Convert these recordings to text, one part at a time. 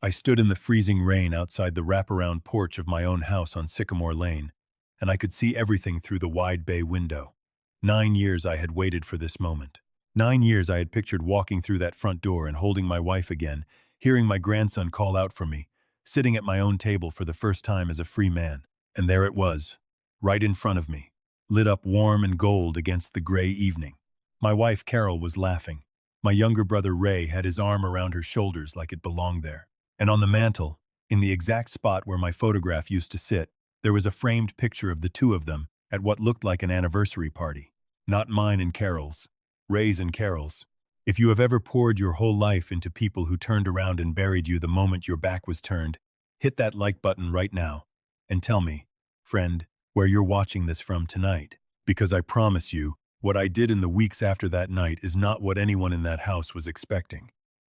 I stood in the freezing rain outside the wraparound porch of my own house on Sycamore Lane, and I could see everything through the wide bay window. 9 years I had waited for this moment. 9 years I had pictured walking through that front door and holding my wife again, hearing my grandson call out for me, sitting at my own table for the first time as a free man. And there it was, right in front of me, lit up warm and gold against the gray evening. My wife Carol was laughing. My younger brother Ray had his arm around her shoulders like it belonged there. And on the mantel, in the exact spot where my photograph used to sit, there was a framed picture of the two of them at what looked like an anniversary party. Not mine and Carol's, Ray's and Carol's. If you have ever poured your whole life into people who turned around and buried you the moment your back was turned, hit that like button right now and tell me, friend, where you're watching this from tonight. Because I promise you, what I did in the weeks after that night is not what anyone in that house was expecting.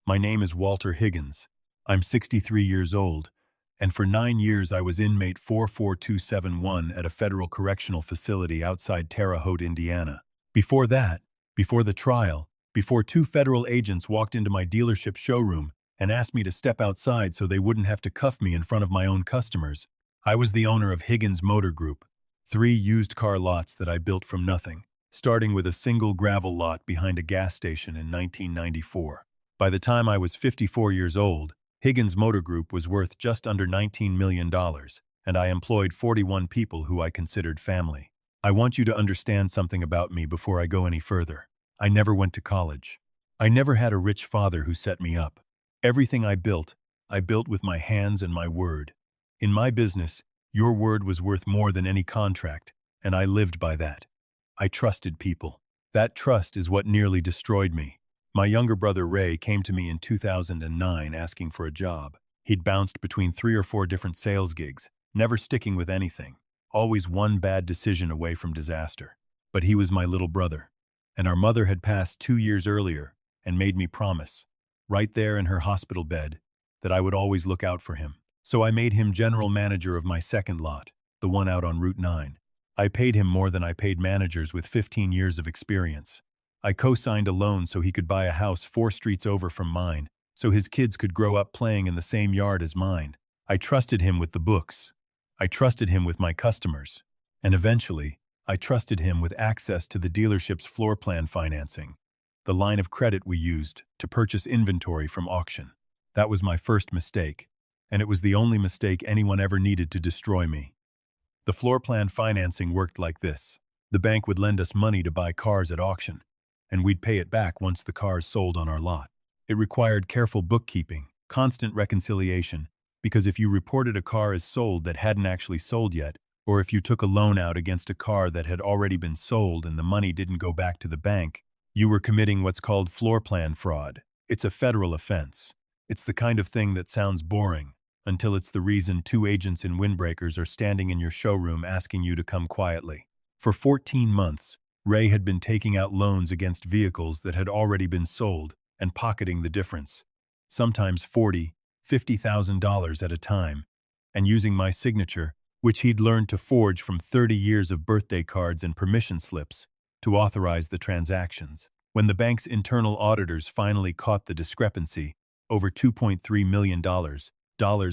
My name is Walter Higgins. I'm 63 years old, and for 9 years I was inmate 44271 at a federal correctional facility outside Terre Haute, Indiana. Before that, before the trial, before two federal agents walked into my dealership showroom and asked me to step outside so they wouldn't have to cuff me in front of my own customers, I was the owner of Higgins Motor Group, 3 used car lots that I built from nothing, starting with a single gravel lot behind a gas station in 1994. By the time I was 54 years old, Higgins Motor Group was worth just under $19 million, and I employed 41 people who I considered family. I want you to understand something about me before I go any further. I never went to college. I never had a rich father who set me up. Everything I built with my hands and my word. In my business, your word was worth more than any contract, and I lived by that. I trusted people. That trust is what nearly destroyed me. My younger brother Ray came to me in 2009 asking for a job. He'd bounced between 3 or 4 different sales gigs, never sticking with anything, always one bad decision away from disaster. But he was my little brother, and our mother had passed 2 years earlier and made me promise, right there in her hospital bed, that I would always look out for him. So I made him general manager of my second lot, the one out on Route 9. I paid him more than I paid managers with 15 years of experience. I co-signed a loan so he could buy a house 4 streets over from mine, so his kids could grow up playing in the same yard as mine. I trusted him with the books. I trusted him with my customers. And eventually, I trusted him with access to the dealership's floor plan financing, the line of credit we used to purchase inventory from auction. That was my first mistake, and it was the only mistake anyone ever needed to destroy me. The floor plan financing worked like this. The bank would lend us money to buy cars at auction, and we'd pay it back once the cars sold on our lot. It required careful bookkeeping, constant reconciliation, because if you reported a car as sold that hadn't actually sold yet, or if you took a loan out against a car that had already been sold and the money didn't go back to the bank, you were committing what's called floor plan fraud. It's a federal offense. It's the kind of thing that sounds boring, until it's the reason 2 agents in windbreakers are standing in your showroom asking you to come quietly. For 14 months, Ray had been taking out loans against vehicles that had already been sold and pocketing the difference, sometimes $40,000, $50,000 at a time, and using my signature, which he'd learned to forge from 30 years of birthday cards and permission slips, to authorize the transactions. When the bank's internal auditors finally caught the discrepancy, over $2.3 million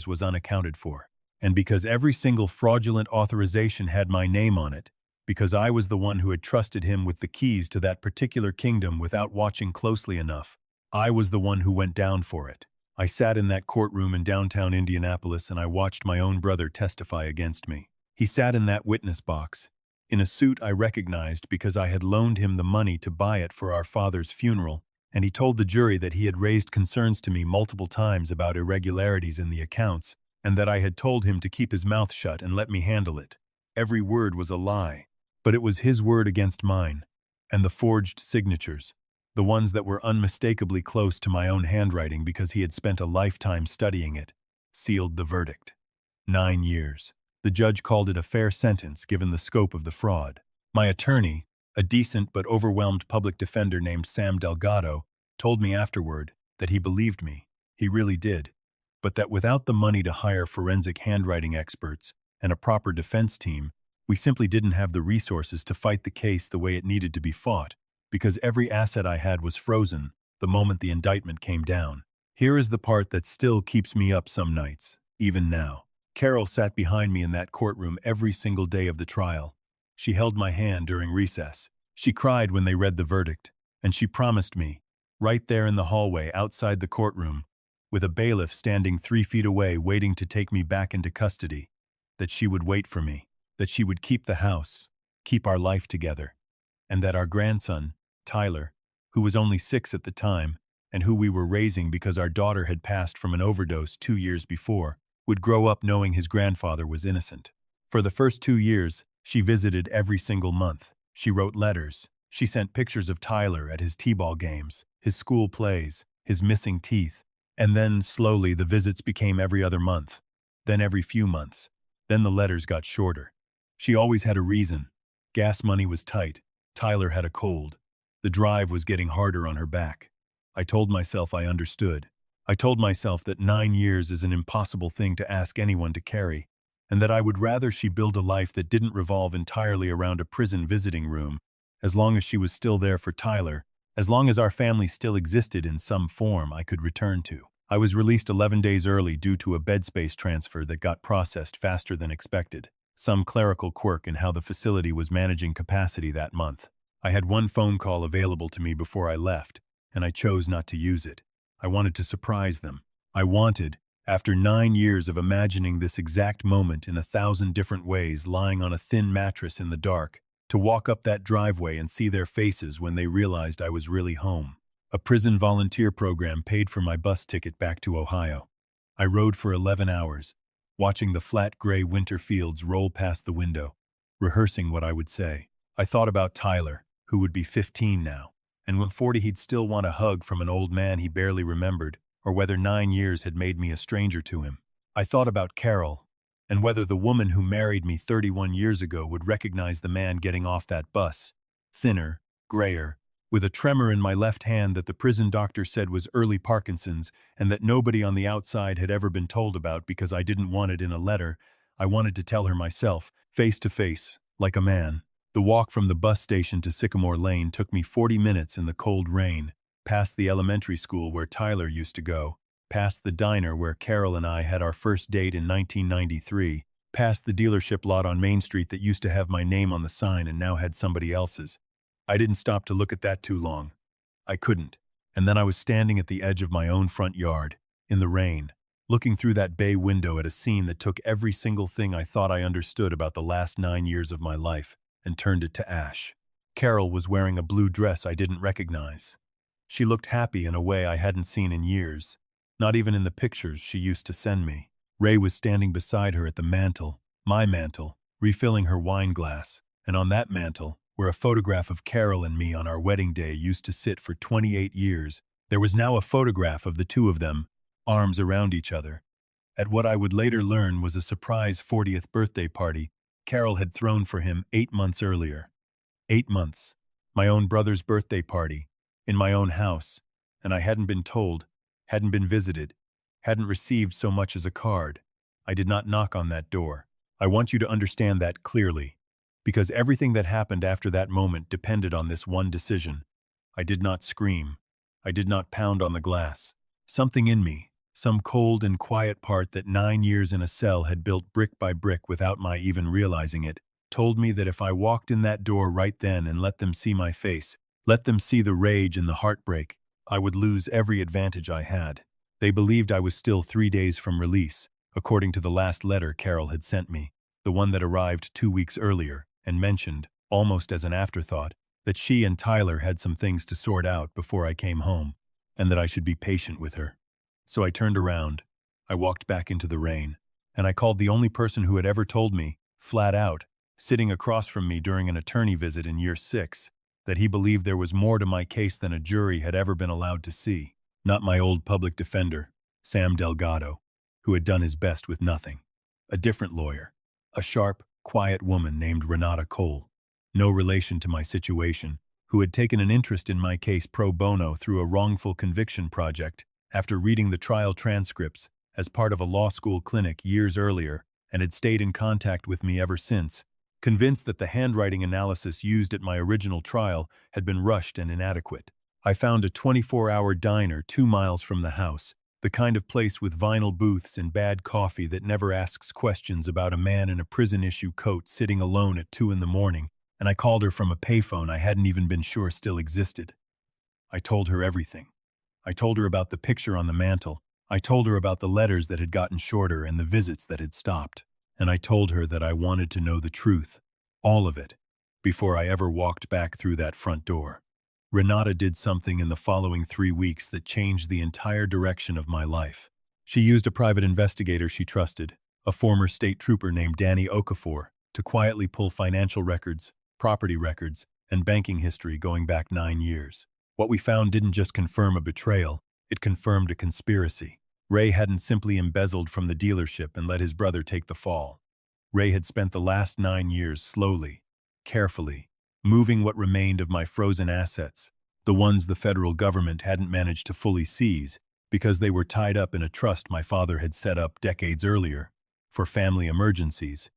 was unaccounted for. And because every single fraudulent authorization had my name on it, because I was the one who had trusted him with the keys to that particular kingdom without watching closely enough, I was the one who went down for it. I sat in that courtroom in downtown Indianapolis and I watched my own brother testify against me. He sat in that witness box, in a suit I recognized because I had loaned him the money to buy it for our father's funeral, and he told the jury that he had raised concerns to me multiple times about irregularities in the accounts, and that I had told him to keep his mouth shut and let me handle it. Every word was a lie. But it was his word against mine, and the forged signatures, the ones that were unmistakably close to my own handwriting because he had spent a lifetime studying it, sealed the verdict. 9 years. The judge called it a fair sentence given the scope of the fraud. My attorney, a decent but overwhelmed public defender named Sam Delgado, told me afterward that he believed me. He really did. But that without the money to hire forensic handwriting experts and a proper defense team, we simply didn't have the resources to fight the case the way it needed to be fought, because every asset I had was frozen the moment the indictment came down. Here is the part that still keeps me up some nights, even now. Carol sat behind me in that courtroom every single day of the trial. She held my hand during recess. She cried when they read the verdict. And she promised me, right there in the hallway outside the courtroom, with a bailiff standing 3 feet away waiting to take me back into custody, that she would wait for me, that she would keep the house, keep our life together, and that our grandson, Tyler, who was only 6 at the time, and who we were raising because our daughter had passed from an overdose 2 years before, would grow up knowing his grandfather was innocent. For the first 2 years, she visited every single month. She wrote letters. She sent pictures of Tyler at his t-ball games, his school plays, his missing teeth. And then, slowly, the visits became every other month, then every few months. Then the letters got shorter. She always had a reason. Gas money was tight. Tyler had a cold. The drive was getting harder on her back. I told myself I understood. I told myself that 9 years is an impossible thing to ask anyone to carry, and that I would rather she build a life that didn't revolve entirely around a prison visiting room, as long as she was still there for Tyler, as long as our family still existed in some form I could return to. I was released 11 days early due to a bed space transfer that got processed faster than expected. Some clerical quirk in how the facility was managing capacity that month. I had one phone call available to me before I left, and I chose not to use it. I wanted to surprise them. I wanted, after 9 years of imagining this exact moment in 1,000 different ways lying on a thin mattress in the dark, to walk up that driveway and see their faces when they realized I was really home. A prison volunteer program paid for my bus ticket back to Ohio. I rode for 11 hours, watching the flat gray winter fields roll past the window, rehearsing what I would say. I thought about Tyler, who would be 15 now, and when 40 he'd still want a hug from an old man he barely remembered, or whether 9 years had made me a stranger to him. I thought about Carol, and whether the woman who married me 31 years ago would recognize the man getting off that bus, thinner, grayer, with a tremor in my left hand that the prison doctor said was early Parkinson's and that nobody on the outside had ever been told about because I didn't want it in a letter. I wanted to tell her myself, face to face, like a man. The walk from the bus station to Sycamore Lane took me 40 minutes in the cold rain, past the elementary school where Tyler used to go, past the diner where Carol and I had our first date in 1993, past the dealership lot on Main Street that used to have my name on the sign and now had somebody else's. I didn't stop to look at that too long. I couldn't. And then I was standing at the edge of my own front yard, in the rain, looking through that bay window at a scene that took every single thing I thought I understood about the last 9 years of my life and turned it to ash. Carol was wearing a blue dress I didn't recognize. She looked happy in a way I hadn't seen in years, not even in the pictures she used to send me. Ray was standing beside her at the mantel, my mantel, refilling her wine glass, and on that mantel, where a photograph of Carol and me on our wedding day used to sit for 28 years, there was now a photograph of the two of them, arms around each other, at what I would later learn was a surprise 40th birthday party Carol had thrown for him 8 months earlier. 8 months. My own brother's birthday party, in my own house, and I hadn't been told, hadn't been visited, hadn't received so much as a card. I did not knock on that door. I want you to understand that clearly, because everything that happened after that moment depended on this one decision. I did not scream. I did not pound on the glass. Something in me, some cold and quiet part that 9 years in a cell had built brick by brick without my even realizing it, told me that if I walked in that door right then and let them see my face, let them see the rage and the heartbreak, I would lose every advantage I had. They believed I was still 3 days from release, according to the last letter Carol had sent me, the one that arrived 2 weeks earlier, and mentioned, almost as an afterthought, that she and Tyler had some things to sort out before I came home, and that I should be patient with her. So I turned around, I walked back into the rain, and I called the only person who had ever told me, flat out, sitting across from me during an attorney visit in year 6, that he believed there was more to my case than a jury had ever been allowed to see. Not my old public defender, Sam Delgado, who had done his best with nothing. A different lawyer, a sharp, quiet woman named Renata Cole, no relation to my situation, who had taken an interest in my case pro bono through a wrongful conviction project after reading the trial transcripts as part of a law school clinic years earlier and had stayed in contact with me ever since, convinced that the handwriting analysis used at my original trial had been rushed and inadequate. I found a 24-hour diner 2 miles from the house, The kind of place with vinyl booths and bad coffee that never asks questions about a man in a prison-issue coat sitting alone at 2 in the morning, and I called her from a payphone I hadn't even been sure still existed. I told her everything. I told her about the picture on the mantel. I told her about the letters that had gotten shorter and the visits that had stopped. And I told her that I wanted to know the truth, all of it, before I ever walked back through that front door. Renata did something in the following 3 weeks that changed the entire direction of my life. She used a private investigator she trusted, a former state trooper named Danny Okafor, to quietly pull financial records, property records, and banking history going back 9 years. What we found didn't just confirm a betrayal, it confirmed a conspiracy. Ray hadn't simply embezzled from the dealership and let his brother take the fall. Ray had spent the last 9 years slowly, carefully, moving what remained of my frozen assets, the ones the federal government hadn't managed to fully seize because they were tied up in a trust my father had set up decades earlier for family emergencies,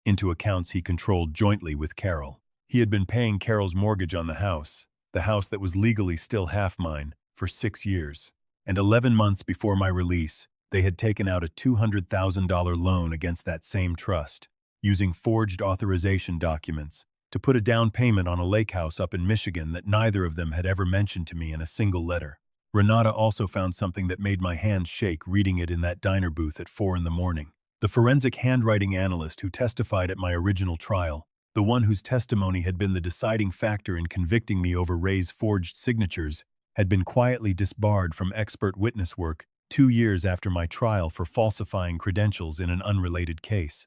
into accounts he controlled jointly with Carol. He had been paying Carol's mortgage on the house that was legally still half mine, for 6 years. And 11 months before my release, they had taken out a $200,000 loan against that same trust, using forged authorization documents to put a down payment on a lake house up in Michigan that neither of them had ever mentioned to me in a single letter. Renata also found something that made my hands shake reading it in that diner booth at 4 in the morning. The forensic handwriting analyst who testified at my original trial, the one whose testimony had been the deciding factor in convicting me over Ray's forged signatures, had been quietly disbarred from expert witness work 2 years after my trial for falsifying credentials in an unrelated case.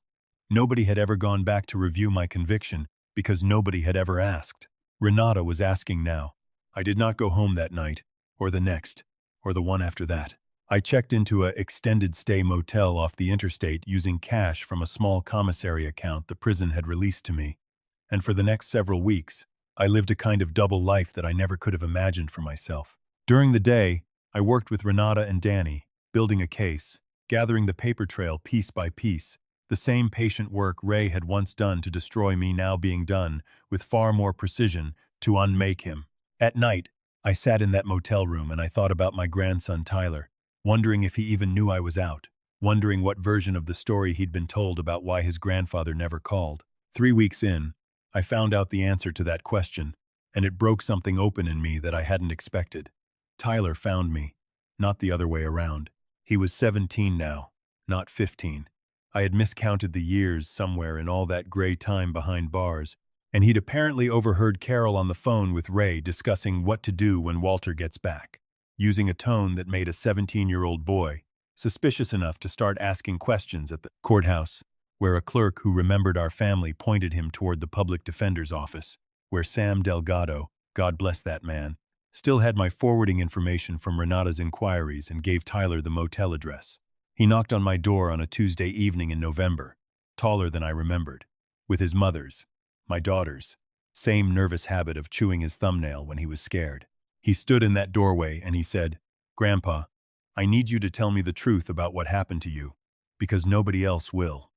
Nobody had ever gone back to review my conviction because nobody had ever asked. Renata was asking now. I did not go home that night, or the next, or the one after that. I checked into a extended stay motel off the interstate using cash from a small commissary account the prison had released to me. And for the next several weeks, I lived a kind of double life that I never could have imagined for myself. During the day, I worked with Renata and Danny, building a case, gathering the paper trail piece by piece, the same patient work Ray had once done to destroy me now being done, with far more precision, to unmake him. At night, I sat in that motel room and I thought about my grandson Tyler, wondering if he even knew I was out, wondering what version of the story he'd been told about why his grandfather never called. 3 weeks in, I found out the answer to that question, and it broke something open in me that I hadn't expected. Tyler found me, not the other way around. He was 17 now, not 15. I had miscounted the years somewhere in all that gray time behind bars, and he'd apparently overheard Carol on the phone with Ray discussing what to do when Walter gets back, using a tone that made a 17-year-old boy suspicious enough to start asking questions at the courthouse, where a clerk who remembered our family pointed him toward the public defender's office, where Sam Delgado, God bless that man, still had my forwarding information from Renata's inquiries and gave Tyler the motel address. He knocked on my door on a Tuesday evening in November, taller than I remembered, with his mother's, my daughter's, same nervous habit of chewing his thumbnail when he was scared. He stood in that doorway and he said, "Grandpa, I need you to tell me the truth about what happened to you, because nobody else will."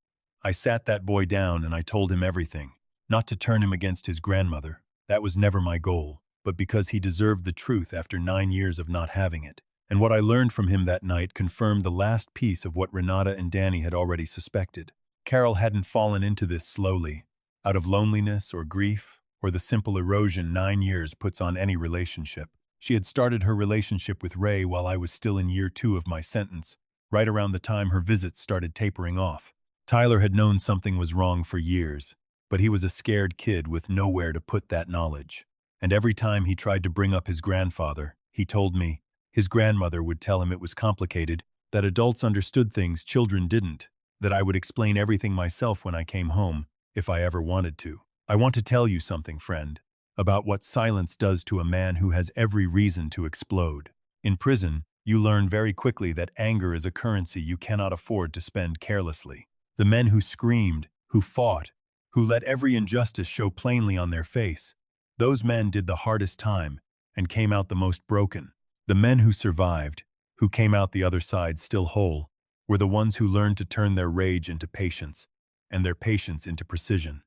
I sat that boy down and I told him everything, not to turn him against his grandmother, that was never my goal, but because he deserved the truth after 9 years of not having it. And what I learned from him that night confirmed the last piece of what Renata and Danny had already suspected. Carol hadn't fallen into this slowly, out of loneliness or grief, or the simple erosion 9 years puts on any relationship. She had started her relationship with Ray while I was still in year 2 of my sentence, right around the time her visits started tapering off. Tyler had known something was wrong for years, but he was a scared kid with nowhere to put that knowledge. And every time he tried to bring up his grandfather, he told me, his grandmother would tell him it was complicated, that adults understood things children didn't, that I would explain everything myself when I came home, if I ever wanted to. I want to tell you something, friend, about what silence does to a man who has every reason to explode. In prison, you learn very quickly that anger is a currency you cannot afford to spend carelessly. The men who screamed, who fought, who let every injustice show plainly on their face, those men did the hardest time and came out the most broken. The men who survived, who came out the other side still whole, were the ones who learned to turn their rage into patience, and their patience into precision.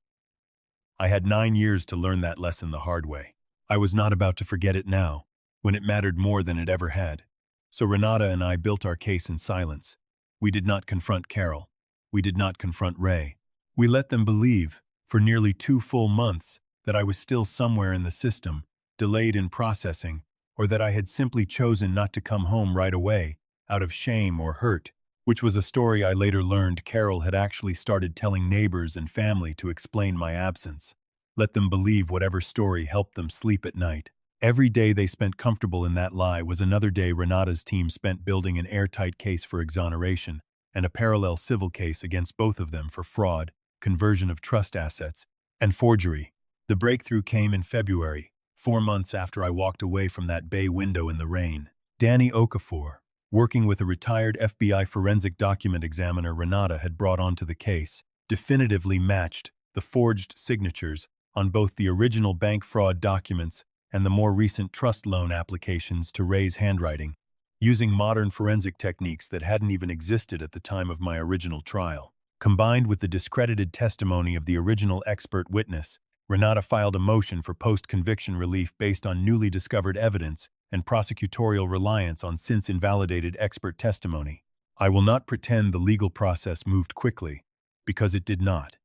I had 9 years to learn that lesson the hard way. I was not about to forget it now, when it mattered more than it ever had. So Renata and I built our case in silence. We did not confront Carol. We did not confront Ray. We let them believe, for nearly 2 full months, that I was still somewhere in the system, delayed in processing, or that I had simply chosen not to come home right away, out of shame or hurt, which was a story I later learned Carol had actually started telling neighbors and family to explain my absence. Let them believe whatever story helped them sleep at night. Every day they spent comfortable in that lie was another day Renata's team spent building an airtight case for exoneration and a parallel civil case against both of them for fraud, conversion of trust assets, and forgery. The breakthrough came in February, 4 months after I walked away from that bay window in the rain. Danny Okafor, working with a retired FBI forensic document examiner Renata had brought onto the case, definitively matched the forged signatures on both the original bank fraud documents and the more recent trust loan applications to Ray's handwriting, using modern forensic techniques that hadn't even existed at the time of my original trial. Combined with the discredited testimony of the original expert witness, Renata filed a motion for post-conviction relief based on newly discovered evidence and prosecutorial reliance on since-invalidated expert testimony. I will not pretend the legal process moved quickly, because it did not.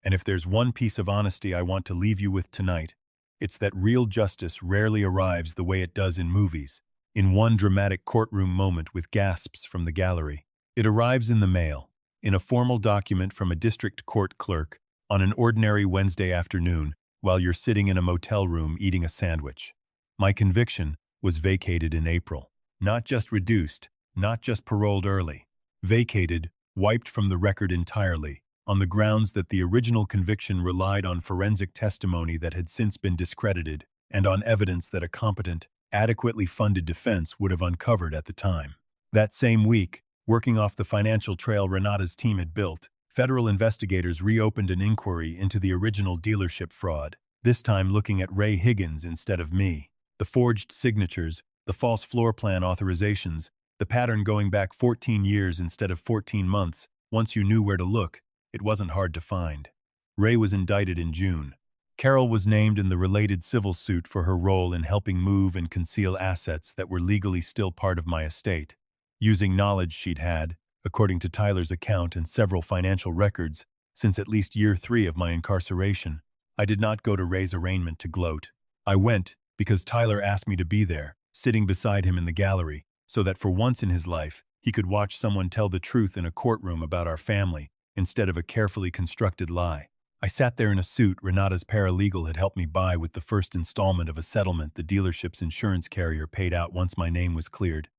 And if there's one piece of honesty I want to leave you with tonight, it's that real justice rarely arrives the way it does in movies, in one dramatic courtroom moment with gasps from the gallery. It arrives in the mail, in a formal document from a district court clerk, on an ordinary Wednesday afternoon while you're sitting in a motel room eating a sandwich. My conviction was vacated in April. Not just reduced, not just paroled early. Vacated, wiped from the record entirely, on the grounds that the original conviction relied on forensic testimony that had since been discredited, and on evidence that a competent, adequately funded defense would have uncovered at the time. That same week, working off the financial trail Renata's team had built, federal investigators reopened an inquiry into the original dealership fraud, this time looking at Ray Higgins instead of me. The forged signatures, the false floor plan authorizations, the pattern going back 14 years instead of 14 months, once you knew where to look, it wasn't hard to find. Ray was indicted in June. Carol was named in the related civil suit for her role in helping move and conceal assets that were legally still part of my estate, using knowledge she'd had, according to Tyler's account and several financial records, since at least year 3 of my incarceration. I did not go to Ray's arraignment to gloat. I went because Tyler asked me to be there, sitting beside him in the gallery, so that for once in his life, he could watch someone tell the truth in a courtroom about our family, instead of a carefully constructed lie. I sat there in a suit Renata's paralegal had helped me buy with the first installment of a settlement the dealership's insurance carrier paid out once my name was cleared.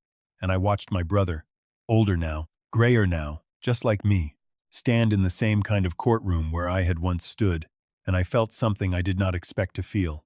And I watched my brother, older now, grayer now, just like me, stand in the same kind of courtroom where I had once stood, and I felt something I did not expect to feel.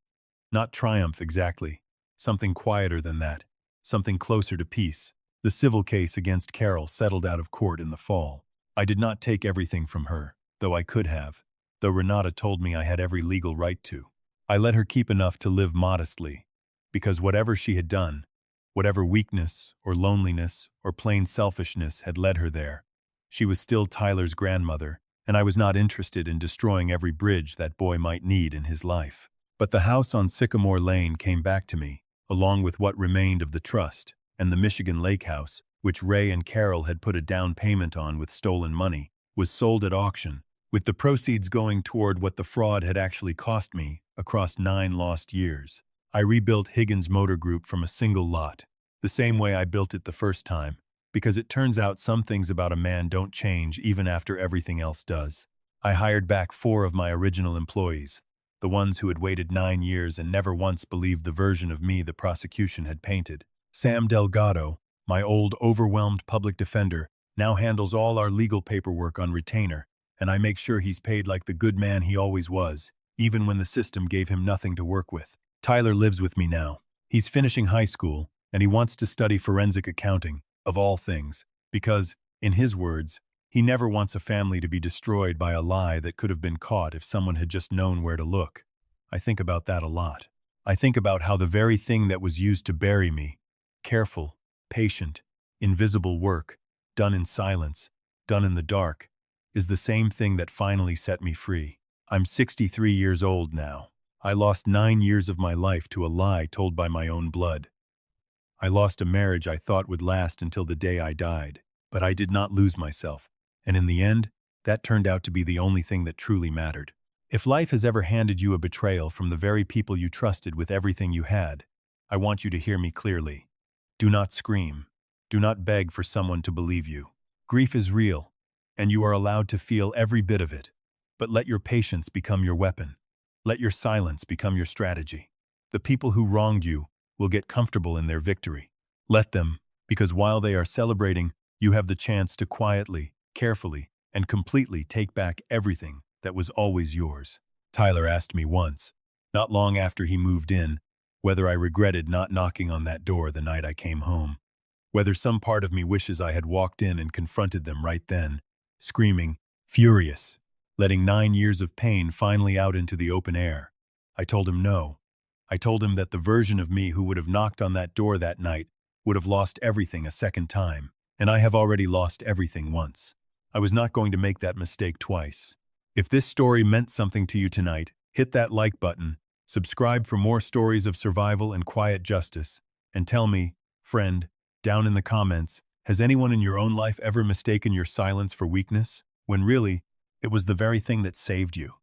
Not triumph exactly, something quieter than that, something closer to peace. The civil case against Carol settled out of court in the fall. I did not take everything from her, though I could have, though Renata told me I had every legal right to. I let her keep enough to live modestly, because whatever she had done, whatever weakness or loneliness or plain selfishness had led her there, she was still Tyler's grandmother, and I was not interested in destroying every bridge that boy might need in his life. But the house on Sycamore Lane came back to me, along with what remained of the trust, and the Michigan Lake House, which Ray and Carol had put a down payment on with stolen money, was sold at auction, with the proceeds going toward what the fraud had actually cost me across 9 lost years. I rebuilt Higgins Motor Group from a single lot, the same way I built it the first time, because it turns out some things about a man don't change even after everything else does. I hired back 4 of my original employees, the ones who had waited 9 years and never once believed the version of me the prosecution had painted. Sam Delgado, my old overwhelmed public defender, now handles all our legal paperwork on retainer, and I make sure he's paid like the good man he always was, even when the system gave him nothing to work with. Tyler lives with me now. He's finishing high school, and he wants to study forensic accounting, of all things, because, in his words, he never wants a family to be destroyed by a lie that could have been caught if someone had just known where to look. I think about that a lot. I think about how the very thing that was used to bury me, careful, patient, invisible work, done in silence, done in the dark, is the same thing that finally set me free. I'm 63 years old now. I lost 9 years of my life to a lie told by my own blood. I lost a marriage I thought would last until the day I died. But I did not lose myself. And in the end, that turned out to be the only thing that truly mattered. If life has ever handed you a betrayal from the very people you trusted with everything you had, I want you to hear me clearly. Do not scream. Do not beg for someone to believe you. Grief is real, and you are allowed to feel every bit of it. But let your patience become your weapon. Let your silence become your strategy. The people who wronged you will get comfortable in their victory. Let them, because while they are celebrating, you have the chance to quietly, carefully, and completely take back everything that was always yours. Tyler asked me once, not long after he moved in, whether I regretted not knocking on that door the night I came home. Whether some part of me wishes I had walked in and confronted them right then, screaming, furious, letting 9 years of pain finally out into the open air. I told him no. I told him that the version of me who would have knocked on that door that night would have lost everything a second time, and I have already lost everything once. I was not going to make that mistake twice. If this story meant something to you tonight, hit that like button, subscribe for more stories of survival and quiet justice, and tell me, friend, down in the comments, has anyone in your own life ever mistaken your silence for weakness, when really, it was the very thing that saved you?